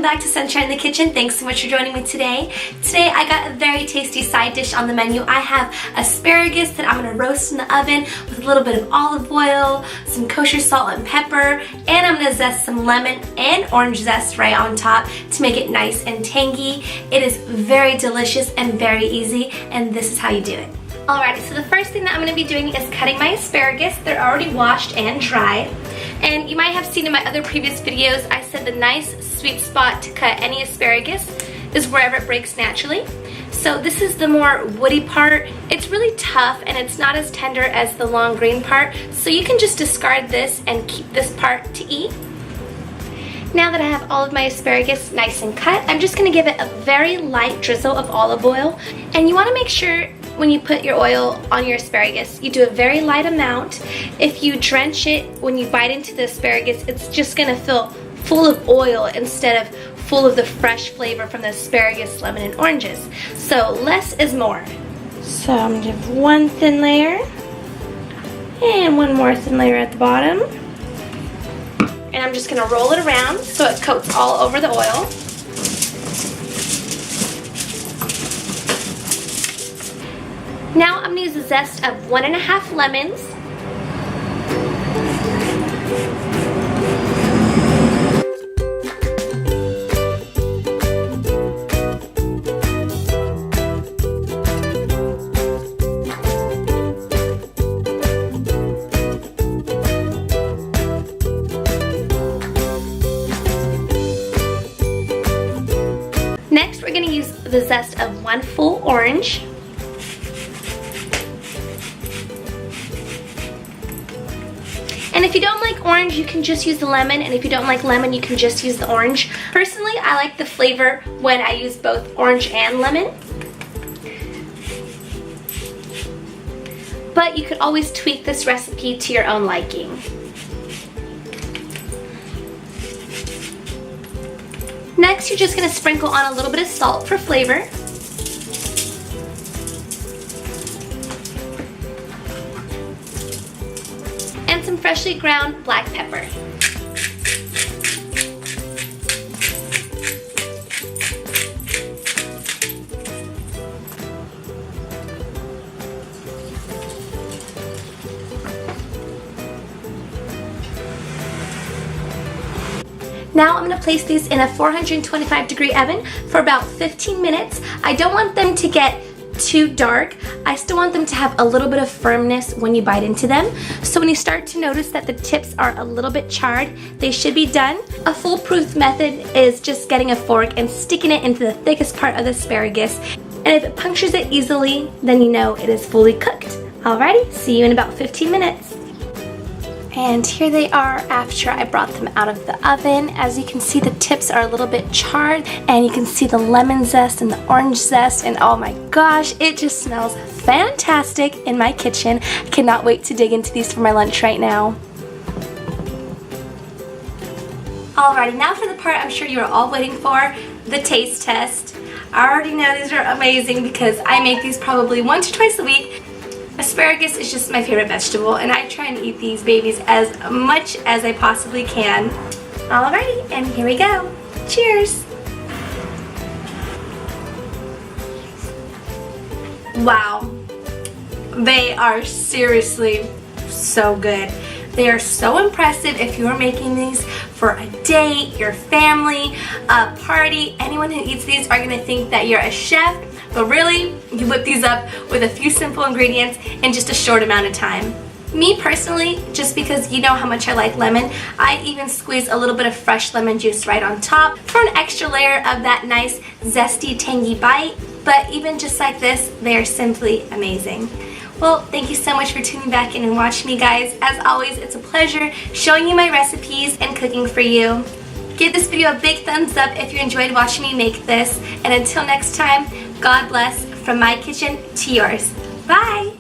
back to Sunshine in the Kitchen. Thanks so much for joining me today. Today I got a very tasty side dish on the menu. I have asparagus that I'm going to roast in the oven with a little bit of olive oil, some kosher salt and pepper, and I'm going to zest some lemon and orange zest right on top to make it nice and tangy. It is very delicious and very easy, and this is how you do it. Alrighty, so the first thing that I'm going to be doing is cutting my asparagus. They're already washed and dried. And you might have seen in my other previous videos, I said the nice sweet spot to cut any asparagus is wherever it breaks naturally. So this is the more woody part. It's really tough and it's not as tender as the long green part. So you can just discard this and keep this part to eat. Now that I have all of my asparagus nice and cut, I'm just going to give it a very light drizzle of olive oil. And you want to make sure when you put your oil on your asparagus, you do a very light amount. If you drench it when you bite into the asparagus, it's just going to feel full of oil instead of full of the fresh flavor from the asparagus, lemon, and oranges. So less is more. So I'm going to give one thin layer and one more thin layer at the bottom. And I'm just going to roll it around so it coats all over the oil. Now I'm going to use the zest of 1.5 lemons. Next we're going to use the zest of 1 full orange. And if you don't like orange, you can just use the lemon, and if you don't like lemon, you can just use the orange. Personally, I like the flavor when I use both orange and lemon. But you could always tweak this recipe to your own liking. Next, you're just going to sprinkle on a little bit of salt for flavor. And some freshly ground black pepper. Now I'm going to place these in a 425-degree oven for about 15 minutes. I don't want them to get too dark. I still want them to have a little bit of firmness when you bite into them. So when you start to notice that the tips are a little bit charred, they should be done. A foolproof method is just getting a fork and sticking it into the thickest part of the asparagus. And if it punctures it easily, then you know it is fully cooked. Alrighty, see you in about 15 minutes. And here they are after I brought them out of the oven. As you can see, the tips are a little bit charred, and you can see the lemon zest and the orange zest, and oh my gosh, it just smells fantastic in my kitchen. I cannot wait to dig into these for my lunch right now. Alrighty, now for the part I'm sure you're all waiting for, the taste test. I already know these are amazing because I make these probably once or twice a week. Asparagus is just my favorite vegetable, and I try and eat these babies as much as I possibly can. Alrighty, and here we go. Cheers! Wow, they are seriously so good. They are so impressive if you are making these for a date, your family, a party. Anyone who eats these are going to think that you're a chef. But really, you whip these up with a few simple ingredients in just a short amount of time. Me personally, just because you know how much I like lemon, I even squeeze a little bit of fresh lemon juice right on top for an extra layer of that nice, zesty, tangy bite. But even just like this, they are simply amazing. Well, thank you so much for tuning back in and watching me, guys. As always, it's a pleasure showing you my recipes and cooking for you. Give this video a big thumbs up if you enjoyed watching me make this. And until next time, God bless from my kitchen to yours. Bye!